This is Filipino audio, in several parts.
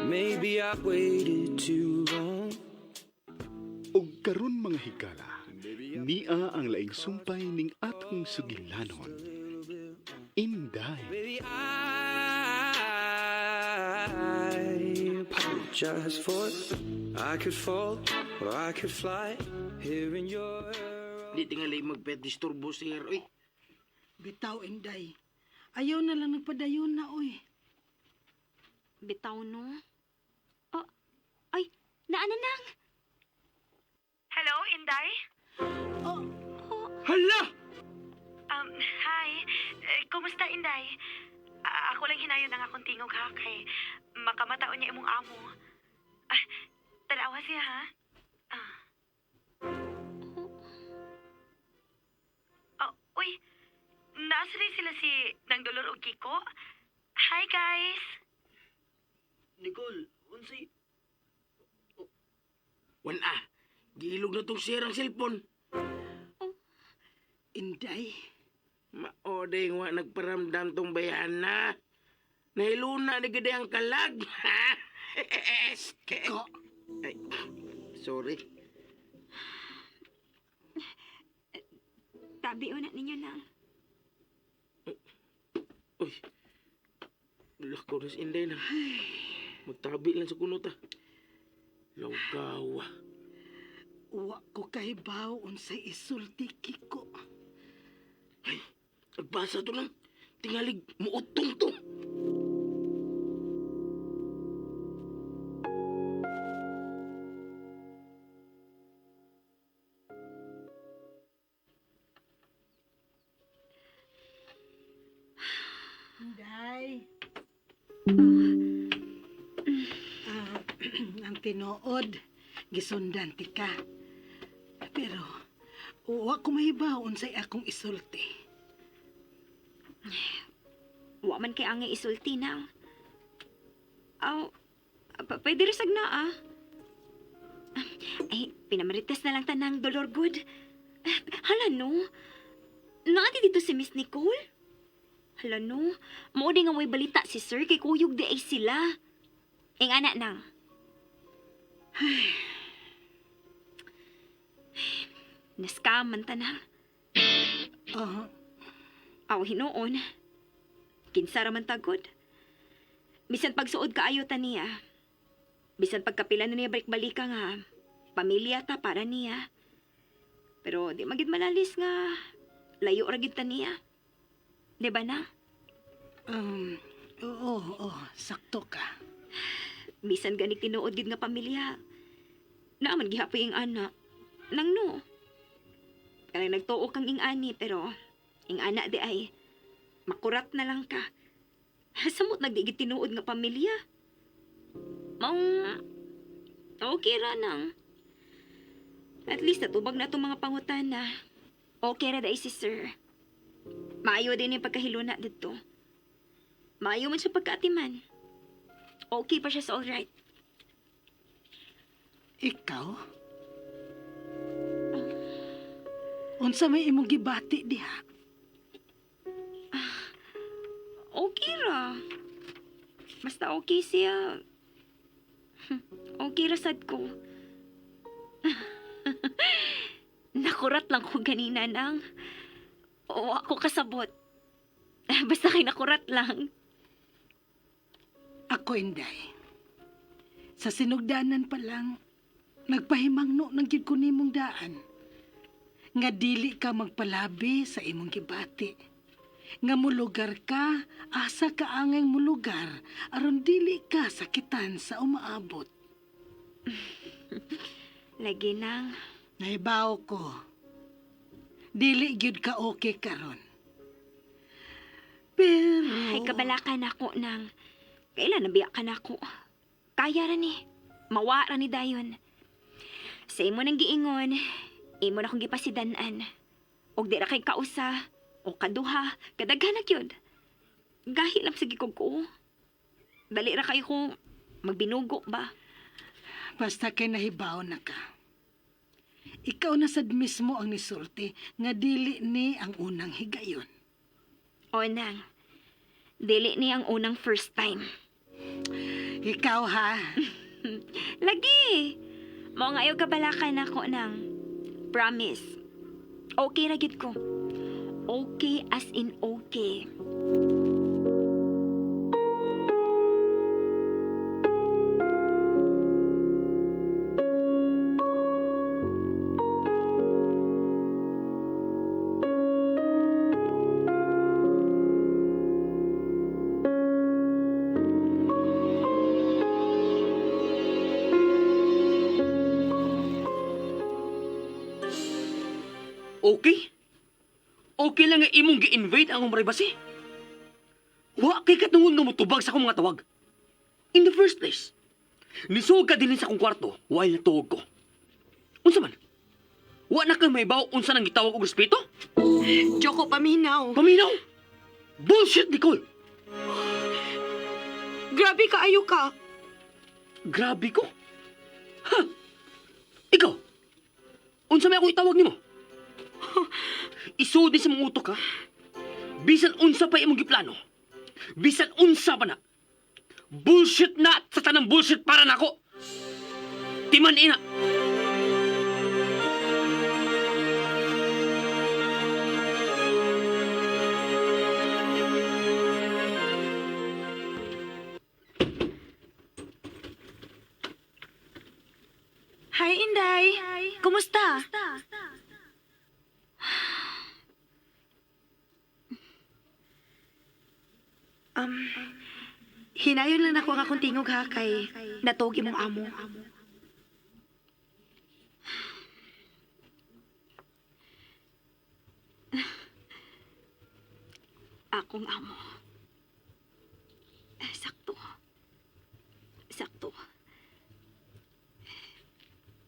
Maybe I waited too long. Og karon mga higala, niya ang laing sumpay ning atong sugilanon. Inday. Maybe I apologize for it. I could fall or I could fly here in your. Di tingali magpet disturbo sir, oy. Bitaw, Inday. Ayaw na lang nagpadayon na, oy. Bitaw no? Oh, ay, naananang. Hello, Inday? Hala! Hi. Kumusta, Inday? Ako lang hinayon ng akong tingog, ha? Kay makamataon niya imong amo. Tanawa siya, ha? Uy, nasa rin sila si Nang Dolor o Kiko? Hi, guys. Nicole, unsay? Wala. Giilog na tong sir ang cellphone. Inday. Maodeng wa nagparamdam tong bayana. Nahiluna ni gede ang kalag. Kiko. Ay, sorry. Tabi una ninyo nang. Uy. Lako na si Inday na. Magtabi lang sa kunot ah. Lawgawa. Wa ko kahibaw unsay isulti, Kiko. Ay, nagbasa to lang. Tingalig, muutong to. Inday. Ang tinuod, gisundan ti ka. Pero, wa ko mahibaw unsay akong isulti. Wa man kay angay isulti nang. Aw, pwede risag na ah. Ay, pinamarites na lang tanang Dolor Good. Hala no, naati dito si Miss Nicole? Hala no, mao di nga may balita si Sir kay kuyog di ay sila. Ing anak nang. Naskam man tanang. Aw, hinoon. Kinsara man tagod. Bisan pagsuod kaayo ta niya. Bisan pagkapila na niya balik-balika nga. Pamilya ta para niya. Pero di magid malalis nga. Layo ra gid ta niya. Di ba na? Oo, sakto ka. Bisan gani tinuod gid nga pamilya. Naaman gihapoy ing anak. Nang no. Kanang nagtuo kang ing ani pero ing anak di ay makurat na lang ka. Samot nagdigit tinuod nga pamilya. Maong okay ra nang. At least natubag na itong mga pangutana. Okay ra dai si Sir. Maayo din yung pagkahiluna dito. Maayo man siya pagkaatiman. Okay pa siya sa alright. Ikaw? Unsa may imong gibati diha? Okay ra. Basta okay siya. Okay ra sad ko. Nakurat lang ko ganina nang. O ako kasabot. Basta kay nakurat lang. Ako, Inday. Sa sinugdanan pa lang, nagpahimangno ng gid ko nimong daan. Nga dili ka magpalabi sa imong gibati. Nga mulugar ka, asa ka angay mulugar, aron dili ka sakitan sa umaabot. Lagi nang. Naibaw ko. Dili gyud ka okay karon. Pero... Ay, kabalakan ako nang. Kailan nabiyak ka na ako? Kaya ra ni. Mawara ni dayon. Sa imo nang giingon, imo na kong gipasidanan. Og di ra kay kausa, o kaduha, kadaghan na gyud. Gahi lang sa gikog ko. Dali ra kayo kung magbinugo ba? Basta kay nahibaw na ka. Ikaw na sad mismo ang nisulti nga dili ni ang unang higayon. O nang, dili ni ang unang first time. Ikaw ha. Lagi! Mao nga ayaw kabalakan ako nang. Promise. Okay ra gyud ko. Okay as in okay. Okay? Okay lang nga imong gi-invade ang akong privacy? Wa kay katungod nga motubag sa akong mga tawag. In the first place, nisugod ka din sa akong kwarto while natuog ko. Unsa man? Wa na kay may baw unsa nang gitawag og respeto? Joko, paminaw. Paminaw! Bullshit, Nicole! Grabe ka, ayo ka. Grabe ko. Ha? Ikaw? Unsa may ako itawag nimo? Isudi sa mga utok, ha? Bisan unsa pa imong giplano. Bisan unsa pa na. Bullshit na sa tanang bullshit para nako. Timan ina. Hi, Inday. Kumusta? Hinayon lang ako ang akong tingog ha kay natog imong amo. Akong amo. Sakto. Sakto.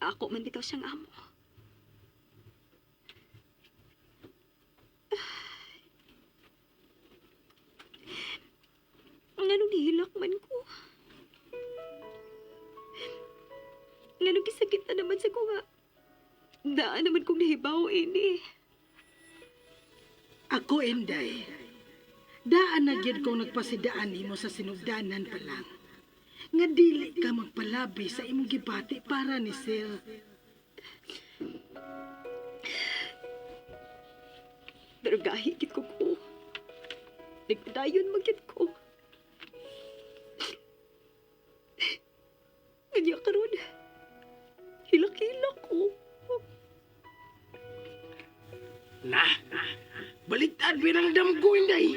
Ako man bitaw siyang amo. Nganong nihilak man ko. Nganong kisakit na naman sa ko nga. Daan naman kong nahibaw ini. Ako, Inday. Daan na gyud kong nagpasidaan nimo sa sinugdanan pa lang. Nga dili ka magpalabi sa imong gibati para ni Sir. Pero gahigit ko ko. Nagpadayon magyud ko. Kanya karon. Hilak-hilak ko. Na, baliktad binangdam ko, Inday.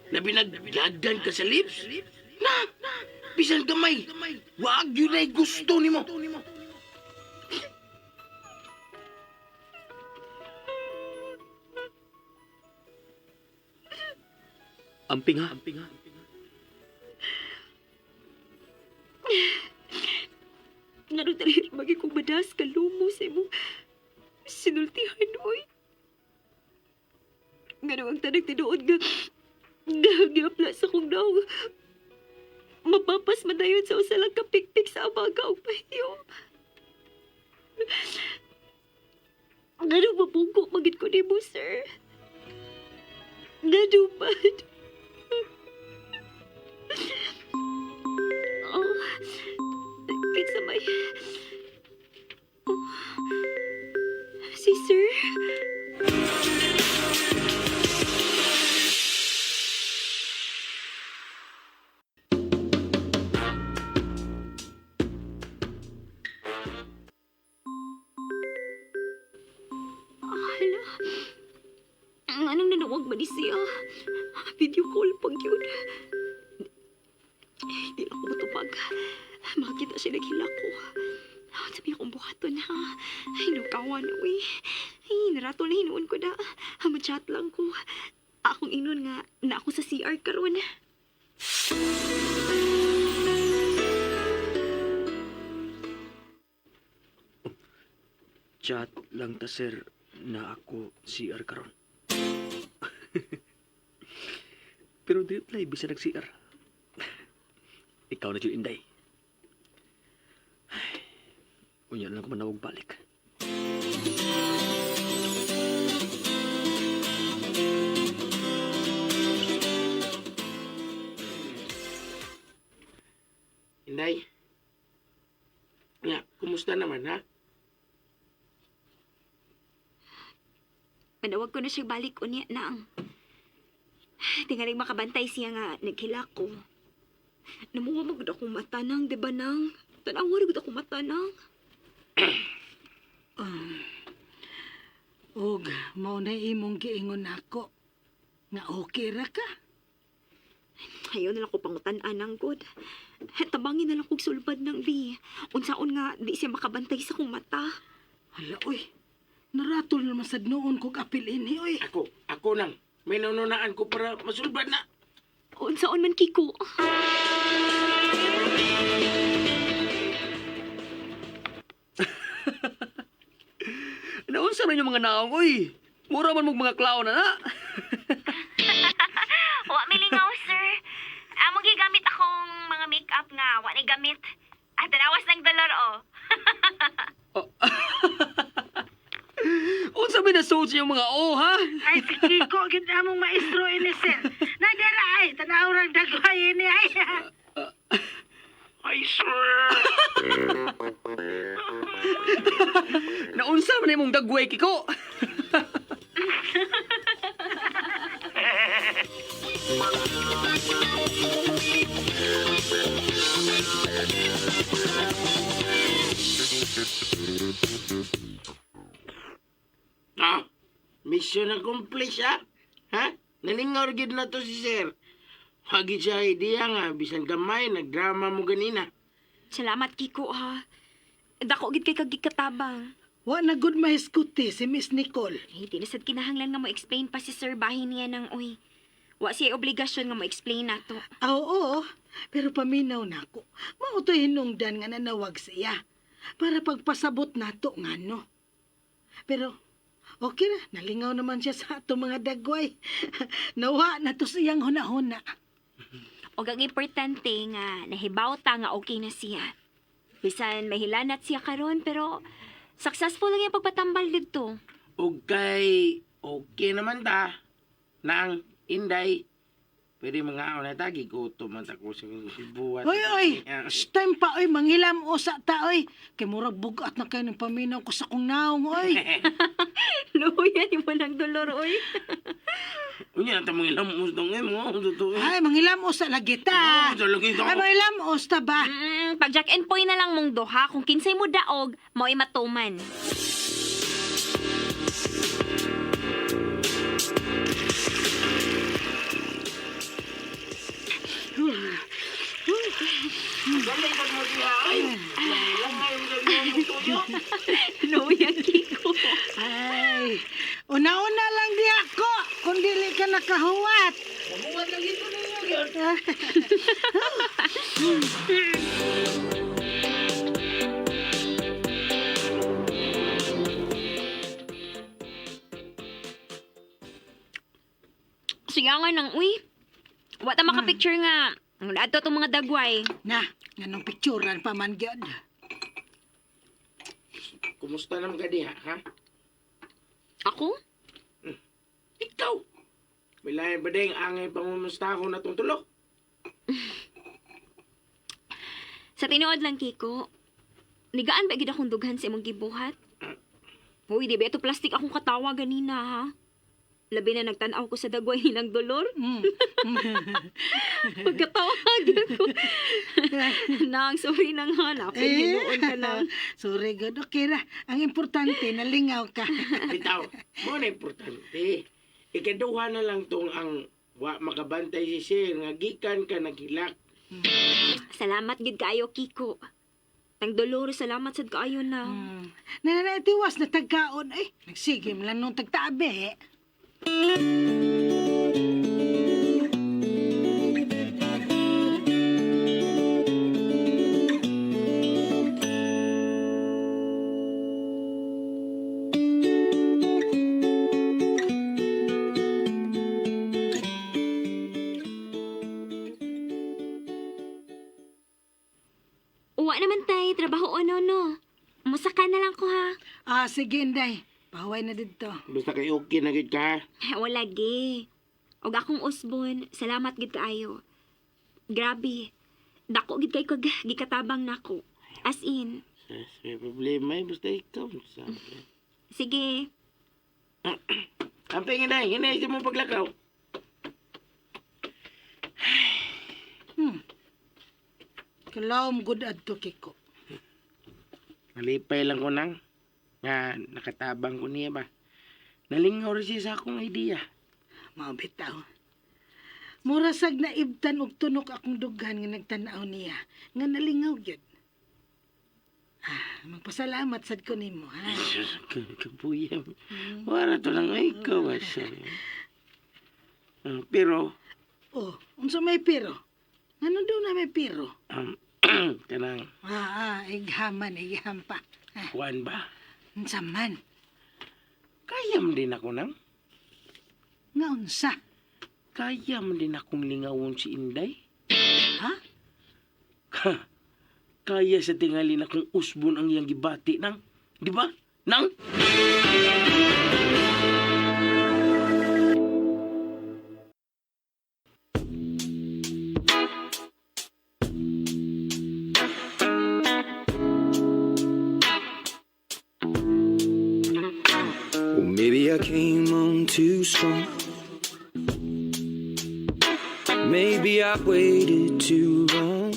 Na binagdagan ka sa lips. Na, bisan gamay. Wag yun ay gusto ni mo. Amping ha. Ngano dali magi kong madas ka lumo sa imong sinultihan, oy. Ngano ang tanag tinuod nga gahagapla sa kong daw. Mapapas madayon sa usalang kapikpik sa amaga o pahiyo. Ngano mabungko magit ko ni mo, sir? Ngano ba? Oh, kinsa may... Oh, si sir? Hala, anong nanawag ba ni siya? Video call pag yun. Hindi lang ako matupag. Makita siya naghila ko. Sabi akong buhaton ha. Ay, nukawan na uy. Ay, naratol na hinuon ko na. Mag-chat lang ko. Akong inon nga na ako sa CR karon. Chat lang ta sir na ako CR karon. Pero di play bisa nag-CR. Ikaw na dyan, Inday. Unya lang ko manawag balik. Inday. Nga, kumusta naman, ha? Manawag ko na siya balik unya nang. Tingaling makabantay siya nga naghila ko. Namuha mo gud akong mata nang, di ba nang? Tanawa rin gud akong mata nang. Og, mao na imong giingon ako. Nga okay ra ka? Ayaw na lang ko pangutan-an ng good. Tabangin na lang kong sulbad ng bi. Unsaon nga di siya makabantay sa kong mata. Hala, oy. Naratol naman sad noon kong apil ini, oy. Ako nang. May nanunaan ko para masulbad na. Unsaon man Kiko. Naunsa man yung mga naong, oy. Mura man mong mga clown na. Wa milingaw, sir. Amo gigamit akong mga make-up nga. Wa ni gamit. At tanawas ng dollar, oh. Unsa man nasuot yung mga ha? Ay, si Kiko, gid among maestro ini, sir. Nadara ay, tanaw rang dagway ini ay. Ay, sir. Naunsa man imong dagway, Kiko? Mission accomplished, ha? Ha? Nalingaw gid na to si sir. Hagit siya idea nga, bisan gamay, nagdrama mo ganina. Salamat Kiko ha. Dako gid kay kagikatabang. Wa na good mahiskuti si Miss Nicole. Hindi na sad kinahanglan nga mo explain pa si Sir bahin niya ng uy. Wa siya obligasyon nga mo explain nato. Oo, pero paminaw na ko. Mautoy hinungdan nga nanawag siya. Para pagpasabot nato nga no. Pero, okay na, nalingaw naman siya sa ato mga dagway. Nawa na to siyang huna-huna. O ang importante nga nahibaw ta nga okay na siya. Bisan mahilanat siya karon pero successful lang yung pagpatambal dito. Okay naman ta. Nang, Inday. Pwede mga na tagi ko man ko sa buhat. Oy, shh, time pa, oy, manghilam o sa ta, oy. Kay murag bugat na kayo ng paminaw ko sa kong naong, oy. Luya ni mo ng dolor, oy. Unya ta mga ilang usdong mo, totoo. Ay, manghilam o sa lagita. Sa lagita. Ay, manghilam o sa ba? Pag Jack and Poy na lang mong duha, kung kinsay mo daog, mo'y matuman. Luya, Kiko. Ay, una-una lang di ako, kung dili ka nakahuwat. Mabuhat lang ito ninyo, yun. Siyangan ng uy. Wata makapicture nga. Ang lahat to mga dagway. Na, nganong picturean pa man gyud. Kumusta naman ka diha, ha? Ako? Ikaw. May lahi ba ding angay pangumusta ako na tulok? Sa tinuod lang, Kiko. Nigaan ba gid akong dughan sa imong gibuhat? Uy, di ba ito plastic akong katawa ganina, ha? Labi na nagtanaw ko sa dagway nilang dolor. Pagkatawag ko. Nang, sorry nang hanap. Hinuon ka lang. Sorry god, okay ra. Ang importante, nalingaw ka. Bitaw, mo na importante. Ikaduha na lang tong ang wa makabantay si Sir nga gikan ka naghilak. Salamat gid kaayo, Kiko. Tang dolor, salamat sad kaayo na. Nananatiwas na tagkaon. Ay, nagsigim lang nung tagtabi. Uwa naman tay, trabaho ano no. Musaka na lang ko ha. Ah, sige, Inday. Pahuway na dito. Basta kay okay na gid ka. Wala gi. Og akong usbon, salamat gid kaayo. Grabe. Dako gid kay kag gikatabang nako. As in, May problema eh, basta ikaw. Sabi. sige, Amping inday, hinay mo paglakaw. Kalawom good adto kiko. Nalipay lang ko nang. Nga, nakatabang ko niya ba. Nalingaw rin siya sa akong idea. Mao bitaw. Murasag na ibtan og tunok akong dughan nga nagtan-aw niya nga nalingaw gyud. Magpasalamat sad ko nimo ha. Kapuyam. Wala to lang ay ikaw. Pero, Oh, unsa may piro? Ano daw na may piro? kanang, Ighaman pa. kuwan ba? Unsa man? Kaya man din ako nang. Nga unsa? Kaya man din akong lingawon si Inday. Ha? Kaya sa tingali na kung usbon ang iyang gibati nang. Di ba? Nang? Well, maybe I came on too strong. Maybe I waited too long.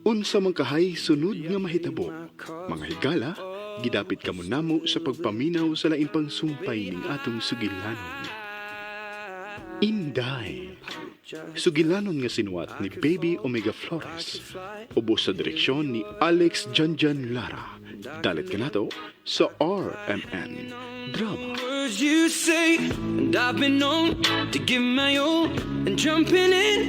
Unsa man kahay sunod nga mahitabo, mga higala, gidapit kamo namo sa pagpaminaw sa laing pangsumpay ning atong sugilanon. Inday. Sugilanon nga sinuwat ni Baby Omega Flores. Ubos sa direksyon ni Alex Janjan Lara. Dalit ka nato sa RMN Drama. Words you say, and I've been known to give my all and jumping in.